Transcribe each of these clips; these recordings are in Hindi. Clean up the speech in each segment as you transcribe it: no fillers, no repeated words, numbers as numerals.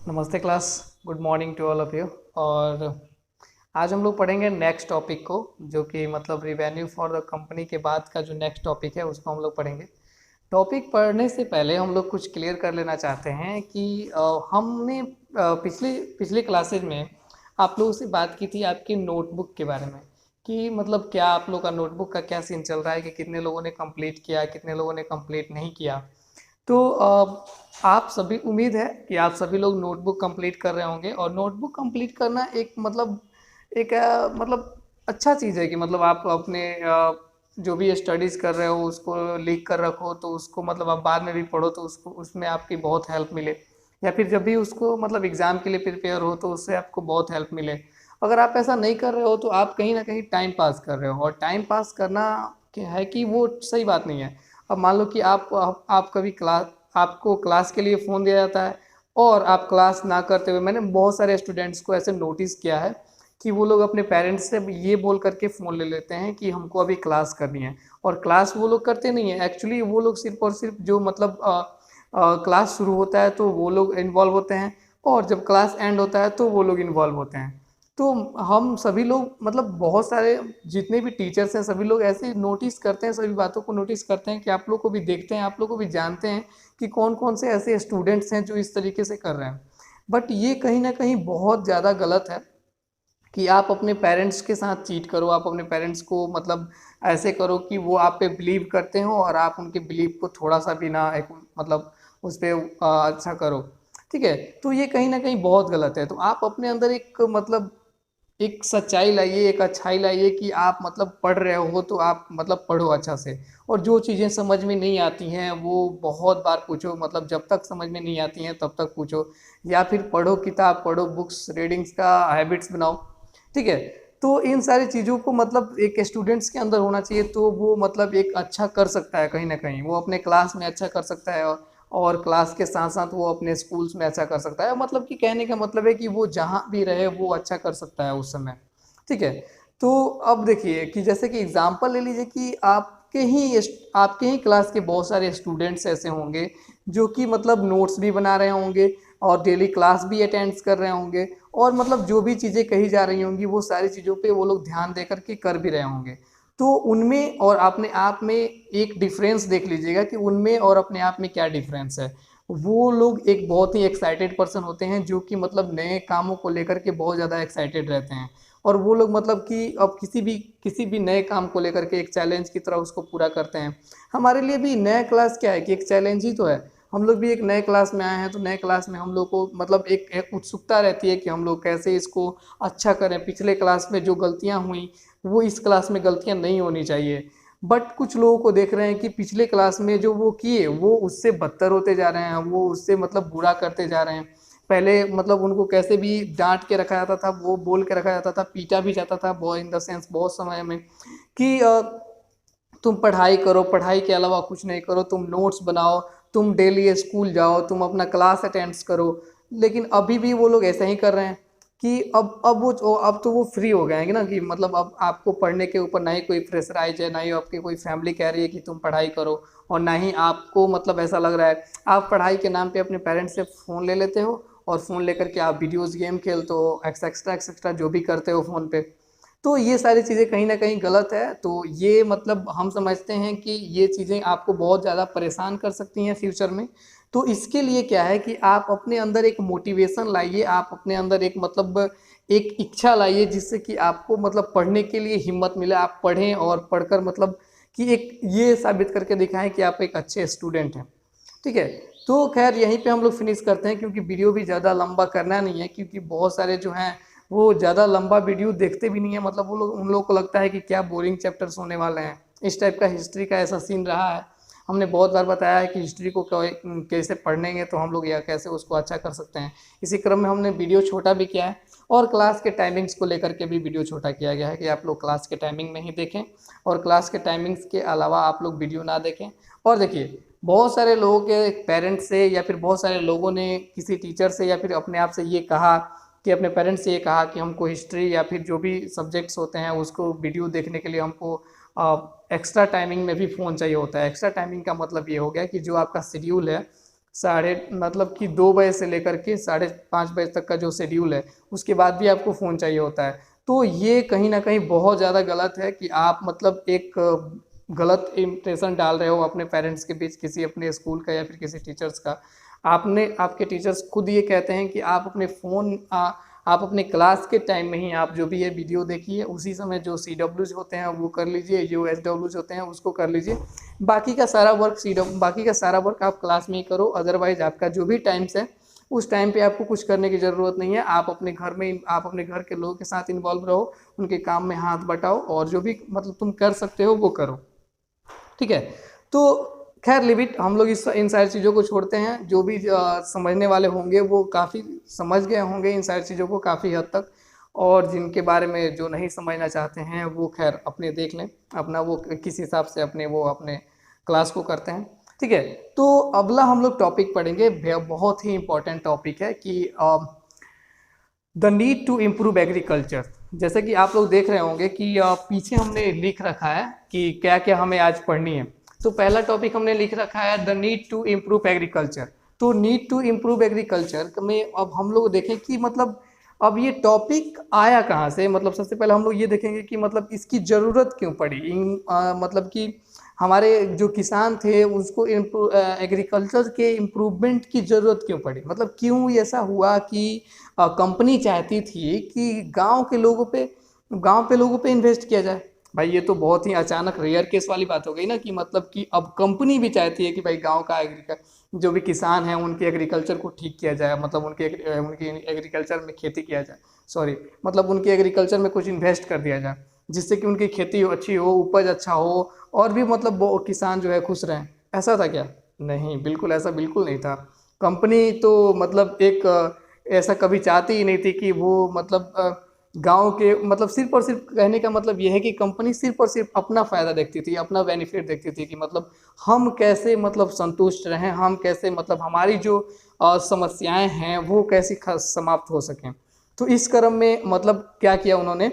नमस्ते class. Good morning to all of you. और आज हम लोग पढ़ेंगे नेक्स्ट टॉपिक को, जो कि मतलब रिवेन्यू फॉर द कंपनी के बाद का जो नेक्स्ट टॉपिक है उसको हम लोग पढ़ेंगे। टॉपिक पढ़ने से पहले हम लोग कुछ क्लियर कर लेना चाहते हैं कि हमने पिछले पिछले क्लासेज में आप लोगों से बात की थी आपकी नोटबुक के बारे में, कि मतलब क्या आप लोग का नोटबुक का क्या सीन चल रहा है, कि कितने लोगों ने कंप्लीट किया, कितने लोगों ने कंप्लीट नहीं किया। तो आप सभी, उम्मीद है कि आप सभी लोग नोटबुक कंप्लीट कर रहे होंगे। और नोटबुक कंप्लीट करना एक मतलब एक मतलब अच्छा चीज़ है कि मतलब आप अपने जो भी स्टडीज़ कर रहे हो उसको लिख कर रखो, तो उसको मतलब आप बाद में भी पढ़ो तो उसको उसमें आपकी बहुत हेल्प मिले, या फिर जब भी उसको मतलब एग्ज़ाम के लिए प्रिपेयर हो तो उससे आपको बहुत हेल्प मिले। अगर आप ऐसा नहीं कर रहे हो तो आप कहीं ना कहीं टाइम पास कर रहे हो, और टाइम पास करना क्या है कि वो सही बात नहीं है। अब मान लो कि आप कभी आपको क्लास के लिए फ़ोन दिया जाता है और आप क्लास ना करते हुए, मैंने बहुत सारे स्टूडेंट्स को ऐसे नोटिस किया है कि वो लोग अपने पेरेंट्स से ये बोल करके फ़ोन ले लेते हैं कि हमको अभी क्लास करनी है, और क्लास वो लोग करते नहीं है। एक्चुअली वो लोग सिर्फ और सिर्फ जो मतलब क्लास शुरू होता है तो वो लोग इन्वॉल्व होते हैं, और जब क्लास एंड होता है तो वो लोग इन्वॉल्व होते हैं। तो हम सभी लोग मतलब बहुत सारे जितने भी टीचर्स हैं सभी लोग ऐसे नोटिस करते हैं, सभी बातों को नोटिस करते हैं, कि आप लोग को भी देखते हैं, आप लोग को भी जानते हैं कि कौन कौन से ऐसे स्टूडेंट्स हैं जो इस तरीके से कर रहे हैं। बट ये कहीं ना कहीं बहुत ज़्यादा गलत है कि आप अपने पेरेंट्स के साथ चीट करो, आप अपने पेरेंट्स को मतलब ऐसे करो कि वो आप पे बिलीव करते हो और आप उनके बिलीव को थोड़ा सा भी ना एक मतलब उस पर अच्छा करो। ठीक है, तो ये कहीं ना कहीं बहुत गलत है। तो आप अपने अंदर एक मतलब एक सच्चाई लाइए, एक अच्छाई लाइए कि आप मतलब पढ़ रहे हो तो आप मतलब पढ़ो अच्छा से। और जो चीज़ें समझ में नहीं आती हैं वो बहुत बार पूछो, मतलब जब तक समझ में नहीं आती हैं तब तक पूछो, या फिर पढ़ो, किताब पढ़ो, बुक्स रीडिंग्स का हैबिट्स बनाओ। ठीक है, तो इन सारी चीज़ों को मतलब एक स्टूडेंट्स के अंदर होना चाहिए, तो वो मतलब एक अच्छा कर सकता है, कहीं ना कहीं वो अपने क्लास में अच्छा कर सकता है, और क्लास के साथ साथ वो अपने स्कूल्स में अच्छा कर सकता है। मतलब कि कहने का मतलब है कि वो जहाँ भी रहे वो अच्छा कर सकता है उस समय। ठीक है, तो अब देखिए कि जैसे कि एग्जांपल ले लीजिए कि आपके ही क्लास के बहुत सारे स्टूडेंट्स ऐसे होंगे जो कि मतलब नोट्स भी बना रहे होंगे और डेली क्लास भी अटेंड कर रहे होंगे, और मतलब जो भी चीज़ें कही जा रही होंगी वो सारी चीज़ों पे वो लोग ध्यान दे करके कर भी रहे होंगे। तो उनमें और अपने आप में एक डिफरेंस देख लीजिएगा कि उनमें और अपने आप में क्या डिफरेंस है। वो लोग एक बहुत ही एक्साइटेड पर्सन होते हैं जो कि मतलब नए कामों को लेकर के बहुत ज़्यादा एक्साइटेड रहते हैं, और वो लोग मतलब कि अब किसी भी नए काम को लेकर के एक चैलेंज की तरह उसको पूरा करते हैं। हमारे लिए भी नया क्लास क्या है कि एक चैलेंज ही तो है। हम लोग भी एक नए क्लास में आए हैं, तो नए क्लास में हम लोग को मतलब एक उत्सुकता रहती है कि हम लोग कैसे इसको अच्छा करें। पिछले क्लास में जो गलतियां हुई वो इस क्लास में गलतियां नहीं होनी चाहिए। बट कुछ लोगों को देख रहे हैं कि पिछले क्लास में जो वो किए वो उससे बदतर होते जा रहे हैं, वो उससे मतलब बुरा करते जा रहे हैं। पहले मतलब उनको कैसे भी डांट के रखा जाता था, वो बोल के रखा जाता था, पीटा भी जाता था बहुत इन द सेंस बहुत समय में, कि तुम पढ़ाई करो, पढ़ाई के अलावा कुछ नहीं करो, तुम नोट्स बनाओ, तुम डेली स्कूल जाओ, तुम अपना क्लास अटेंड्स करो। लेकिन अभी भी वो लोग ऐसा ही कर रहे हैं कि अब तो वो फ्री हो गए हैं कि ना, कि मतलब अब आपको पढ़ने के ऊपर ना ही कोई प्रेशराइज है, ना ही आपकी कोई फैमिली कह रही है कि तुम पढ़ाई करो, और ना ही आपको मतलब ऐसा लग रहा है। आप पढ़ाई के नाम पे अपने पेरेंट्स से फ़ोन ले लेते हो, और फ़ोन लेकर के आप वीडियोज़ गेम खेलते हो, एक्सेट्रा एक्सेट्रा जो भी करते हो फ़ोन पे। तो ये सारी चीज़ें कहीं ना कहीं गलत है। तो ये मतलब हम समझते हैं कि ये चीज़ें आपको बहुत ज़्यादा परेशान कर सकती हैं फ्यूचर में। तो इसके लिए क्या है कि आप अपने अंदर एक मोटिवेशन लाइए, आप अपने अंदर एक मतलब एक इच्छा लाइए, जिससे कि आपको मतलब पढ़ने के लिए हिम्मत मिले, आप पढ़ें और पढ़कर मतलब कि एक ये साबित करके दिखाएं कि आप एक अच्छे स्टूडेंट हैं। ठीक है, तो खैर यहीं पे हम लोग फिनिश करते हैं, क्योंकि वीडियो भी ज़्यादा लंबा करना नहीं है, क्योंकि बहुत सारे जो हैं वो ज़्यादा लंबा वीडियो देखते भी नहीं है। मतलब वो लोग, उन लोगों को लगता है कि क्या बोरिंग चैप्टर्स होने वाले हैं। इस टाइप का हिस्ट्री का ऐसा सीन रहा है। हमने बहुत बार बताया है कि हिस्ट्री को कैसे पढ़ेंगे तो हम लोग या कैसे उसको अच्छा कर सकते हैं। इसी क्रम में हमने वीडियो छोटा भी किया है, और क्लास के टाइमिंग्स को लेकर के भी वीडियो छोटा किया गया है कि आप लोग क्लास के टाइमिंग में ही देखें, और क्लास के टाइमिंग्स के अलावा आप लोग वीडियो ना देखें। और देखिए, बहुत सारे लोगों के पेरेंट्स से या फिर बहुत सारे लोगों ने किसी टीचर से या फिर अपने आप से ये कहा कि अपने पेरेंट्स से ये कहा कि हमको हिस्ट्री या फिर जो भी सब्जेक्ट्स होते हैं उसको वीडियो देखने के लिए हमको एक्स्ट्रा टाइमिंग में भी फ़ोन चाहिए होता है। एक्स्ट्रा टाइमिंग का मतलब ये हो गया कि जो आपका शेड्यूल है, साढ़े मतलब कि 2 बजे से लेकर के 5:30 बजे तक का जो शेड्यूल है उसके बाद भी आपको फ़ोन चाहिए होता है। तो ये कहीं ना कहीं बहुत ज़्यादा गलत है कि आप मतलब एक गलत इम्प्रेशन डाल रहे हो अपने पेरेंट्स के बीच, किसी अपने स्कूल का या फिर किसी टीचर्स का। आपके टीचर्स खुद ये कहते हैं कि आप अपने फ़ोन आप अपने क्लास के टाइम में ही आप जो भी है वीडियो देखिए, उसी समय जो CWs होते हैं वो कर लीजिए, जो SWs होते हैं उसको कर लीजिए। बाकी का सारा वर्क आप क्लास में ही करो। अदरवाइज आपका जो भी टाइम्स है उस टाइम पे आपको कुछ करने की ज़रूरत नहीं है। आप अपने घर के लोगों के साथ इन्वॉल्व रहो, उनके काम में हाथ बटाओ और जो भी मतलब तुम कर सकते हो वो करो, ठीक है। तो खैर लिमिट, हम लोग इन सारी चीज़ों को छोड़ते हैं। जो भी समझने वाले होंगे वो काफ़ी समझ गए होंगे इन सारी चीज़ों को काफ़ी हद तक, और जिनके बारे में जो नहीं समझना चाहते हैं वो खैर अपने देख लें, अपना वो किस हिसाब से अपने क्लास को करते हैं, ठीक है। तो अगला हम लोग टॉपिक पढ़ेंगे, बहुत ही इंपॉर्टेंट टॉपिक है कि the need to improve agriculture. जैसे कि आप लोग देख रहे होंगे कि पीछे हमने लिख रखा है कि क्या क्या हमें आज पढ़नी है। तो पहला टॉपिक हमने लिख रखा है the need to improve agriculture. तो नीड टू इम्प्रूव एग्रीकल्चर में अब हम लोग देखें कि मतलब अब ये टॉपिक आया कहाँ से। मतलब सबसे पहले हम लोग ये देखेंगे कि मतलब इसकी ज़रूरत क्यों पड़ी। मतलब कि हमारे जो किसान थे उसको एग्रीकल्चर के इम्प्रूवमेंट की ज़रूरत क्यों पड़ी। मतलब क्यों ऐसा हुआ कि कंपनी चाहती थी कि गांव पे लोगों पे इन्वेस्ट किया जाए। भाई ये तो बहुत ही अचानक रेयर केस वाली बात हो गई ना, कि मतलब कि अब कंपनी भी चाहती है कि भाई गांव का जो भी किसान हैं उनके एग्रीकल्चर को ठीक किया जाए, मतलब उनकी एग्रीकल्चर में खेती किया जाए, सॉरी मतलब उनके एग्रीकल्चर में कुछ इन्वेस्ट कर दिया जाए जिससे कि उनकी खेती अच्छी हो, उपज अच्छा हो, और भी मतलब वो किसान जो है खुश रहें। ऐसा था क्या? नहीं, बिल्कुल ऐसा बिल्कुल नहीं था। कंपनी तो मतलब ऐसा कभी चाहती ही नहीं थी कि वो मतलब गांव के मतलब सिर्फ और सिर्फ कहने का मतलब यह है कि कंपनी सिर्फ और सिर्फ अपना फ़ायदा देखती थी, अपना बेनिफिट देखती थी कि मतलब हम कैसे मतलब संतुष्ट रहें, हम कैसे मतलब हमारी जो समस्याएं हैं वो कैसे समाप्त हो सकें। तो इस क्रम में मतलब क्या किया उन्होंने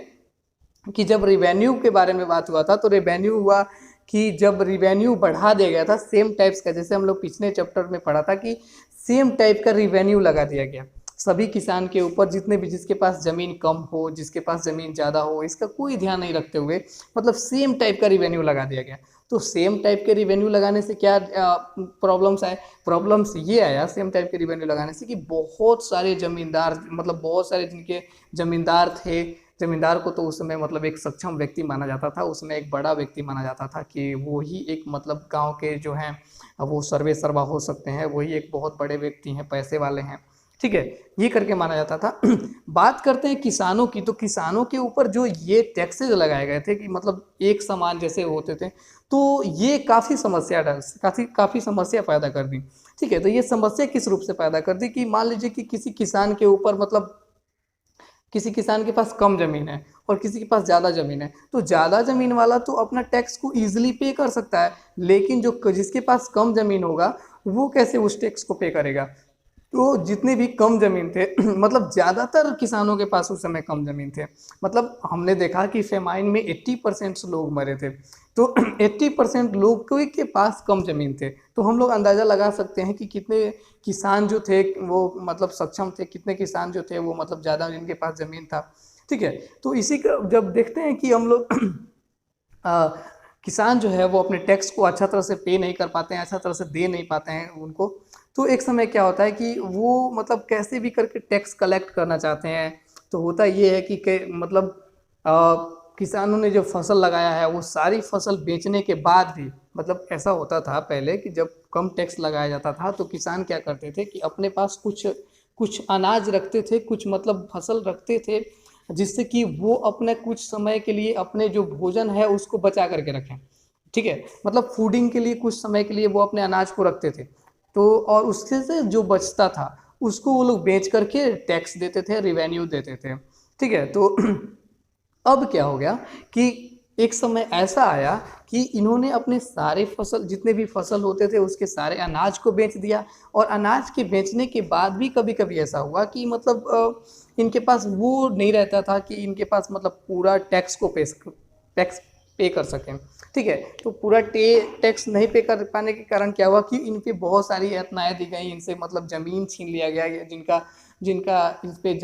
कि जब रिवेन्यू के बारे में बात हुआ था तो रिवेन्यू हुआ कि जब रिवेन्यू बढ़ा दिया गया था सेम टाइप्स का, जैसे हम लोग पिछले चैप्टर में पढ़ा था कि सेम टाइप का रिवेन्यू लगा दिया गया सभी किसान के ऊपर, जितने भी जिसके पास ज़मीन कम हो, जिसके पास ज़मीन ज़्यादा हो, इसका कोई ध्यान नहीं रखते हुए मतलब सेम टाइप का रिवेन्यू लगा दिया गया। तो सेम टाइप के रिवेन्यू लगाने से क्या प्रॉब्लम्स आए? प्रॉब्लम्स ये आया सेम टाइप के रिवेन्यू लगाने से कि बहुत सारे ज़मींदार मतलब बहुत सारे जिनके ज़मींदार थे, ज़मींदार को तो उस समय मतलब एक सक्षम व्यक्ति माना जाता था, उसमें एक बड़ा व्यक्ति माना जाता था कि वो ही एक मतलब गांव के जो हैं वो सर्वे सर्वा हो सकते हैं, वही एक बहुत बड़े व्यक्ति हैं, पैसे वाले हैं, ठीक है, ये करके माना जाता था। बात करते हैं किसानों की, तो किसानों के ऊपर जो ये टैक्सेज लगाए गए थे कि मतलब एक समान जैसे होते थे, तो ये काफ़ी समस्या पैदा कर दी, ठीक है। तो ये समस्या किस रूप से पैदा कर दी कि मान लीजिए कि किसी किसान के ऊपर मतलब किसी किसान के पास कम ज़मीन है और किसी के पास ज़्यादा ज़मीन है, तो ज़्यादा ज़मीन वाला तो अपना टैक्स को ईजिली पे कर सकता है, लेकिन जो जिसके पास कम ज़मीन होगा वो कैसे उस टैक्स को पे करेगा। तो जितने भी कम ज़मीन थे मतलब ज़्यादातर किसानों के पास उस समय कम ज़मीन थे। मतलब हमने देखा कि फेमाइन में 80% लोग मरे थे, तो 80% लोग के पास कम ज़मीन थे। तो हम लोग अंदाज़ा लगा सकते हैं कि कितने किसान जो थे वो मतलब सक्षम थे, कितने किसान जो थे वो मतलब ज़्यादा जिनके पास ज़मीन था, ठीक है। तो इसी का जब देखते हैं कि हम लोग किसान जो है वो अपने टैक्स को अच्छा तरह से पे नहीं कर पाते हैं, अच्छा तरह से दे नहीं पाते हैं उनको, तो एक समय क्या होता है कि वो मतलब कैसे भी करके टैक्स कलेक्ट करना चाहते हैं। तो होता ये है कि मतलब किसानों ने जो फसल लगाया है वो सारी फसल बेचने के बाद भी, मतलब ऐसा होता था पहले कि जब कम टैक्स लगाया जाता था तो किसान क्या करते थे कि अपने पास कुछ कुछ अनाज रखते थे, कुछ मतलब फसल रखते थे, जिससे कि वो अपने कुछ समय के लिए अपने जो भोजन है उसको बचा करके रखें, ठीक है। मतलब फूडिंग के लिए कुछ समय के लिए वो अपने अनाज को रखते थे, तो और उससे से जो बचता था उसको वो लोग बेच करके टैक्स देते थे, रिवेन्यू देते थे, ठीक है। तो अब क्या हो गया कि एक समय ऐसा आया कि इन्होंने अपने सारे फसल, जितने भी फसल होते थे उसके सारे अनाज को बेच दिया, और अनाज के बेचने के बाद भी कभी कभी ऐसा हुआ कि मतलब इनके पास वो नहीं रहता था कि इनके पास मतलब पूरा टैक्स पे कर सकें। ठीक है। तो पूरा टैक्स नहीं पे कर पाने के कारण क्या हुआ कि इन पे बहुत सारी यातनाएं दी गई, इनसे मतलब ज़मीन छीन लिया गया, जिनका जिनका इन पे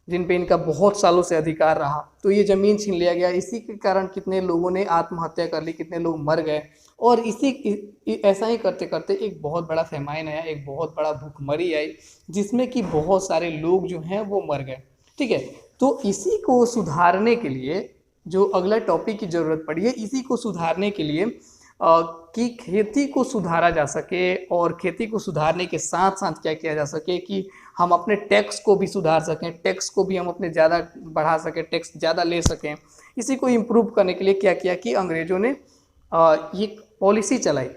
जिन पे इनका बहुत सालों से अधिकार रहा, तो ये ज़मीन छीन लिया गया। इसी के कारण कितने लोगों ने आत्महत्या कर ली, कितने लोग मर गए। और ऐसा ही करते करते एक बहुत बड़ा फेमाइन आया, एक बहुत बड़ा भूखमरी आई, जिसमें कि बहुत सारे लोग जो हैं वो मर गए। ठीक है। तो इसी को सुधारने के लिए जो अगला टॉपिक की ज़रूरत पड़ी है, इसी को सुधारने के लिए कि खेती को सुधारा जा सके, और खेती को सुधारने के साथ साथ क्या किया जा सके कि हम अपने टैक्स को भी सुधार सकें, टैक्स को भी हम अपने ज़्यादा बढ़ा सकें, टैक्स ज़्यादा ले सकें। इसी को इम्प्रूव करने के लिए क्या किया कि अंग्रेज़ों ने ये पॉलिसी चलाई।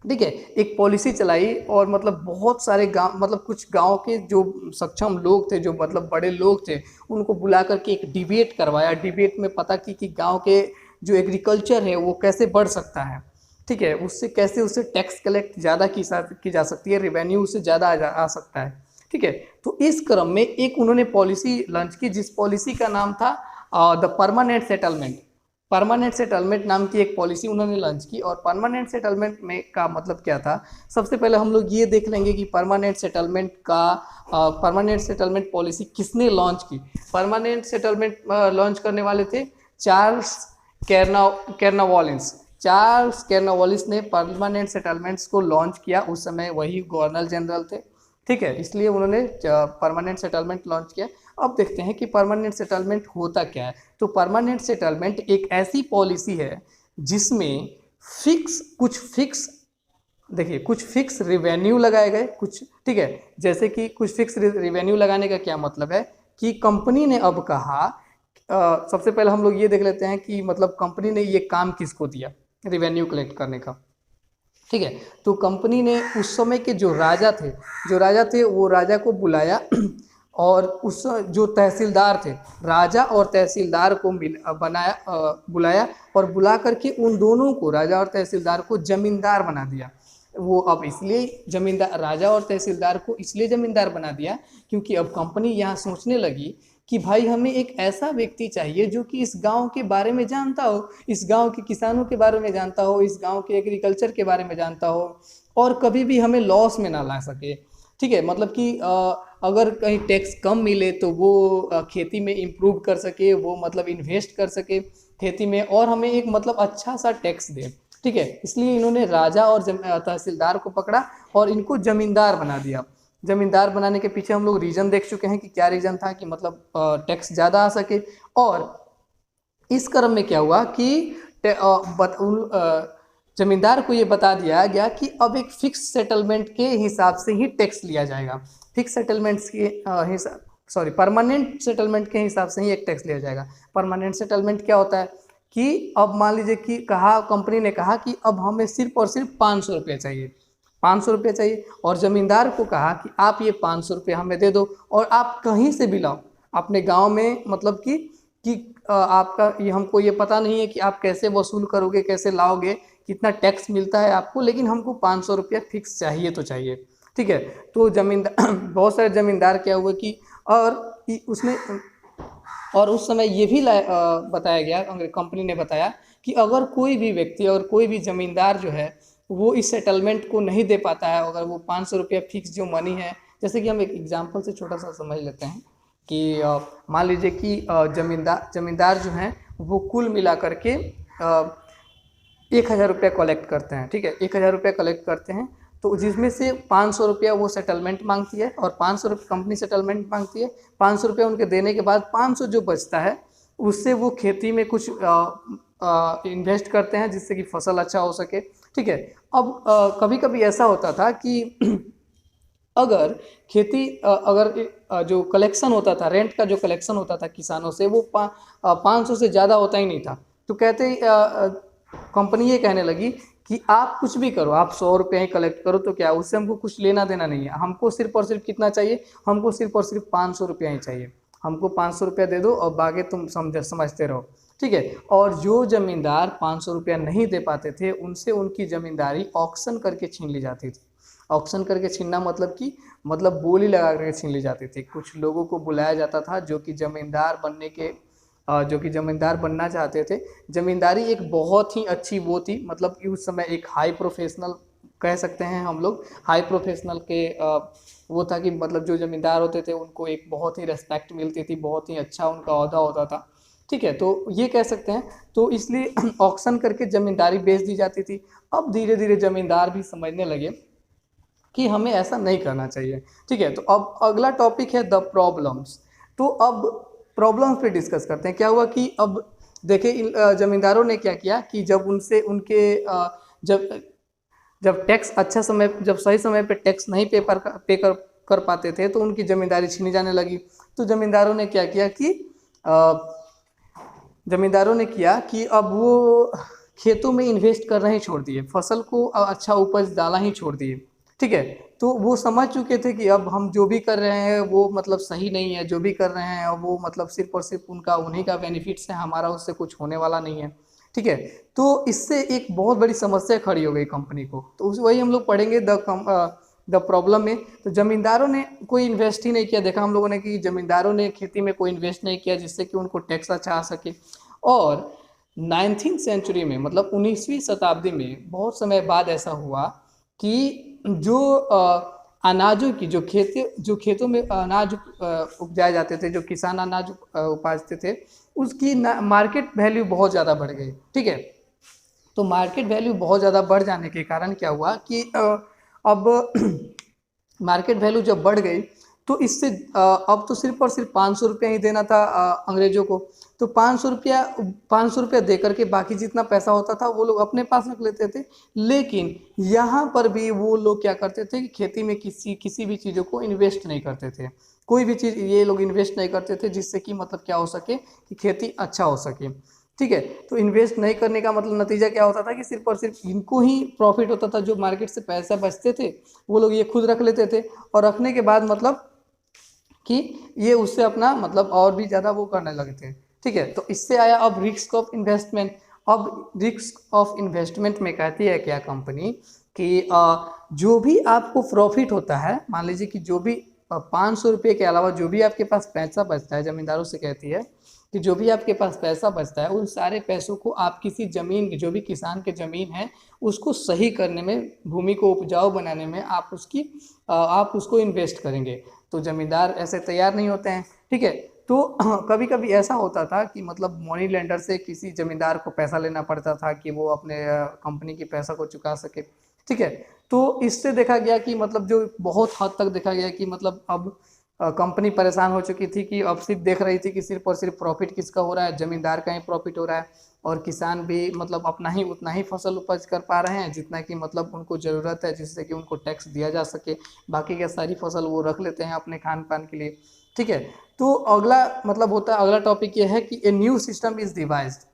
ठीक है, एक पॉलिसी चलाई, और मतलब बहुत सारे गांव, मतलब कुछ गांव के जो सक्षम लोग थे, जो मतलब बड़े लोग थे, उनको बुला करके एक डिबेट करवाया। डिबेट में पता कि गांव के जो एग्रीकल्चर है वो कैसे बढ़ सकता है। ठीक है, उससे कैसे उससे टैक्स कलेक्ट ज़्यादा की जा सकती है, रेवेन्यू उससे ज़्यादा आ सकता है। ठीक है। तो इस क्रम में एक उन्होंने पॉलिसी लॉन्च की, जिस पॉलिसी का नाम था the permanent settlement. Permanent settlement नाम की एक पॉलिसी उन्होंने लॉन्च की। और परमानेंट सेटलमेंट में का मतलब क्या था, सबसे पहले हम लोग ये देख लेंगे कि परमानेंट सेटलमेंट पॉलिसी किसने लॉन्च की। परमानेंट सेटलमेंट लॉन्च करने वाले थे चार्ल्स कैर्नवालिस। चार्ल्स कैर्नवालिस ने परमानेंट सेटलमेंट्स को लॉन्च किया। उस समय वही गवर्नर जनरल थे। ठीक है, इसलिए उन्होंने परमानेंट सेटलमेंट लॉन्च किया। अब देखते हैं कि परमानेंट सेटलमेंट होता क्या है। तो परमानेंट सेटलमेंट एक ऐसी पॉलिसी है जिसमें कुछ फिक्स रिवेन्यू लगाए गए कुछ। ठीक है, जैसे कि कुछ फिक्स रिवेन्यू लगाने का क्या मतलब है कि कंपनी ने अब कहा, सबसे पहले हम लोग ये देख लेते हैं कि मतलब कंपनी ने ये काम किसको दिया, रिवेन्यू कलेक्ट करने का। ठीक है, तो कंपनी ने उस समय के जो राजा थे वो राजा को बुलाया और उस जो तहसीलदार थे, राजा और तहसीलदार को बुलाया, और बुला करके उन दोनों को, राजा और तहसीलदार को जमींदार बना दिया। वो अब इसलिए जमींदार, राजा और तहसीलदार को इसलिए जमींदार बना दिया क्योंकि अब कंपनी यहाँ सोचने लगी कि भाई हमें एक ऐसा व्यक्ति चाहिए जो कि इस गांव के बारे में जानता हो, इस गांव के किसानों के बारे में जानता हो, इस गांव के एग्रीकल्चर के बारे में जानता हो, और कभी भी हमें लॉस में ना ला सके। ठीक है, मतलब कि अगर कहीं टैक्स कम मिले तो वो खेती में इम्प्रूव कर सके, वो मतलब इन्वेस्ट कर सके खेती में, और हमें एक मतलब अच्छा सा टैक्स दे। ठीक है, इसलिए इन्होंने राजा और तहसीलदार को पकड़ा और इनको जमींदार बना दिया। जमींदार बनाने के पीछे हम लोग रीजन देख चुके हैं कि क्या रीजन था, कि मतलब टैक्स ज़्यादा आ सके। और इस क्रम में क्या हुआ कि जमींदार को ये बता दिया गया कि अब एक फिक्स सेटलमेंट के हिसाब से ही टैक्स लिया जाएगा। फिक्स सेटलमेंट्स के परमानेंट सेटलमेंट के हिसाब से ही एक टैक्स लिया जाएगा। परमानेंट सेटलमेंट क्या होता है कि अब मान लीजिए कि कंपनी ने कहा कि अब हमें सिर्फ और सिर्फ 500 रुपये चाहिए, 500 रुपये चाहिए, और ज़मींदार को कहा कि आप ये 500 रुपये हमें दे दो, और आप कहीं से भी लाओ अपने गांव में, मतलब कि आपका ये, हमको ये पता नहीं है कि आप कैसे वसूल करोगे, कैसे लाओगे, कितना टैक्स मिलता है आपको, लेकिन हमको 500 रुपया फिक्स चाहिए तो चाहिए। ठीक है, तो जमींदार बहुत सारे जमींदार क्या हुए कि और उस समय ये भी बताया गया, कंपनी ने बताया कि अगर कोई भी व्यक्ति और कोई भी जमींदार जो है वो इस सेटलमेंट को नहीं दे पाता है, अगर वो 500 रुपया फिक्स जो मनी है, जैसे कि हम एक एग्जांपल से छोटा सा समझ लेते हैं कि मान लीजिए कि जमींदार जो हैं वो कुल मिला करके 1000 रुपया कलेक्ट करते हैं। ठीक है, 1000 रुपया कलेक्ट करते हैं, तो जिसमें से 500 रुपया वो सेटलमेंट मांगती है और 500 रुपये कंपनी सेटलमेंट मांगती है। 500 रुपया उनके देने के बाद 500 जो बचता है उससे वो खेती में कुछ इन्वेस्ट करते हैं जिससे कि फसल अच्छा हो सके। ठीक है, अब कभी कभी ऐसा होता था कि अगर जो कलेक्शन होता था, रेंट का जो कलेक्शन होता था किसानों से, वो 500 से ज़्यादा होता ही नहीं था। तो कंपनी ये कहने लगी कि आप कुछ भी करो, आप 100 रुपये ही कलेक्ट करो तो क्या, उससे हमको कुछ लेना देना नहीं है, हमको सिर्फ और सिर्फ कितना चाहिए, हमको सिर्फ और सिर्फ 500 रुपया ही चाहिए, हमको 500 रुपया दे दो और बाकी तुम समझते रहो। ठीक है, और जो जमींदार 500 रुपया नहीं दे पाते थे उनसे उनकी ज़मींदारी ऑक्शन करके छीन ली जाती थी। ऑक्शन करके छीनना मतलब बोली लगा करके छीन ली जाती थी। कुछ लोगों को बुलाया जाता था जो कि ज़मींदार बनने के जो कि जमींदार बनना चाहते थे। जमींदारी एक बहुत ही अच्छी वो थी, मतलब कि उस समय एक हाई प्रोफेशनल कह सकते हैं हम लोग, हाई प्रोफेशनल के वो था कि मतलब जो जमींदार होते थे उनको एक बहुत ही रेस्पेक्ट मिलती थी, बहुत ही अच्छा उनका ओहदा होता था। ठीक है, तो ये कह सकते हैं। तो इसलिए ऑक्शन करके जमींदारी बेच दी जाती थी। अब धीरे धीरे जमींदार भी समझने लगे कि हमें ऐसा नहीं करना चाहिए। ठीक है, तो अब अगला टॉपिक है द प्रॉब्लम्स। तो अब प्रॉब्लम्स पे डिस्कस करते हैं। क्या हुआ कि अब देखिए इन जमींदारों ने क्या किया कि जब उनसे उनके जब जब टैक्स अच्छा समय जब सही समय पे टैक्स नहीं पे कर पाते थे तो उनकी जमींदारी छीनी जाने लगी। तो जमींदारों ने क्या किया कि अ, जमींदारों ने किया कि अब वो खेतों में इन्वेस्ट करना ही छोड़ दिए, फसल को अच्छा उपज डाला ही छोड़ दिए। ठीक है, तो वो समझ चुके थे कि अब हम जो भी कर रहे हैं वो मतलब सही नहीं है, जो भी कर रहे हैं वो मतलब सिर्फ और सिर्फ उनका उन्हीं का बेनिफिट्स है, हमारा उससे कुछ होने वाला नहीं है। ठीक है, तो इससे एक बहुत बड़ी समस्या खड़ी हो गई कंपनी को। तो उस वही हम लोग पढ़ेंगे द प्रॉब्लम में। तो जमींदारों ने कोई इन्वेस्ट ही नहीं किया, देखा हम लोगों ने कि जमींदारों ने खेती में कोई इन्वेस्ट नहीं किया जिससे कि उनको टैक्स अच्छा आ सके। और 19th सेंचुरी में मतलब 19वीं शताब्दी में बहुत समय बाद ऐसा हुआ कि जो अनाजों की जो खेतों में अनाज उपजाए जाते थे, जो किसान अनाज उपजाते थे, उसकी मार्केट वैल्यू बहुत ज़्यादा बढ़ गई। ठीक है, तो मार्केट वैल्यू बहुत ज़्यादा बढ़ जाने के कारण क्या हुआ कि अब मार्केट वैल्यू जब बढ़ गई तो इससे अब तो सिर्फ और सिर्फ 500 रुपया ही देना था अंग्रेजों को। तो 500 रुपया दे करके बाकी जितना पैसा होता था वो लोग अपने पास रख लेते थे। लेकिन यहाँ पर भी वो लोग क्या करते थे कि खेती में किसी भी चीज़ों को इन्वेस्ट नहीं करते थे। कोई भी चीज़ ये लोग इन्वेस्ट नहीं करते थे जिससे कि मतलब क्या हो सके कि खेती अच्छा हो सके। ठीक है, तो इन्वेस्ट नहीं करने का मतलब नतीजा क्या होता था कि सिर्फ और सिर्फ इनको ही प्रॉफिट होता था, जो मार्केट से पैसा बचते थे वो लोग ये खुद रख लेते थे। और रखने के बाद मतलब कि ये उससे अपना मतलब और भी ज़्यादा वो करने लगे थे। ठीक है, तो इससे आया अब रिस्क ऑफ इन्वेस्टमेंट। अब रिस्क ऑफ इन्वेस्टमेंट में कहती है क्या कंपनी कि जो भी आपको प्रॉफिट होता है, मान लीजिए कि जो भी 500 रुपये के अलावा जो भी आपके पास पैसा बचता है, जमींदारों से कहती है कि जो भी आपके पास पैसा बचता है उन सारे पैसों को आप किसी ज़मीन की, जो भी किसान के ज़मीन है उसको सही करने में, भूमि को उपजाऊ बनाने में आप उसको इन्वेस्ट करेंगे। तो ज़मींदार ऐसे तैयार नहीं होते हैं। ठीक है, तो कभी कभी ऐसा होता था कि मतलब मनी लेंडर से किसी ज़मींदार को पैसा लेना पड़ता था कि वो अपने कंपनी की पैसा को चुका सके। ठीक है, तो इससे देखा गया कि मतलब जो बहुत हद तक देखा गया कि मतलब अब कंपनी परेशान हो चुकी थी कि अब सिर्फ देख रही थी कि सिर्फ और सिर्फ प्रॉफिट किसका हो रहा है, ज़मींदार का ही प्रॉफिट हो रहा है। और किसान भी मतलब उतना ही फसल उपज कर पा रहे हैं जितना कि मतलब उनको ज़रूरत है, जिससे कि उनको टैक्स दिया जा सके। बाकी की सारी फसल वो रख लेते हैं अपने खान पान के लिए। ठीक है, तो अगला टॉपिक ये है कि ए न्यू सिस्टम इज़ डिवाइस्ड।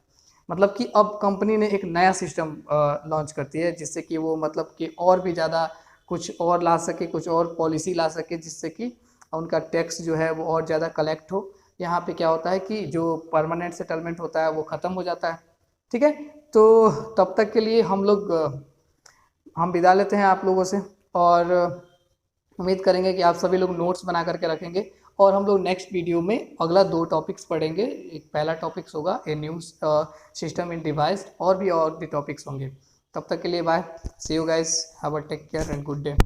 मतलब कि अब कंपनी ने एक नया सिस्टम लॉन्च करती है जिससे कि वो मतलब कि और भी ज़्यादा कुछ और ला सके, कुछ और पॉलिसी ला सके जिससे कि उनका टैक्स जो है वो और ज़्यादा कलेक्ट हो। यहाँ पे क्या होता है कि जो परमानेंट सेटलमेंट होता है वो ख़त्म हो जाता है। ठीक है, तो तब तक के लिए हम विदा लेते हैं आप लोगों से। और उम्मीद करेंगे कि आप सभी लोग नोट्स बना करके रखेंगे। और हम लोग नेक्स्ट वीडियो में अगला 2 टॉपिक्स पढ़ेंगे। एक पहला टॉपिक्स होगा a new system in device, और भी टॉपिक्स होंगे। तब तक के लिए bye, see you guys, have a take care and good day.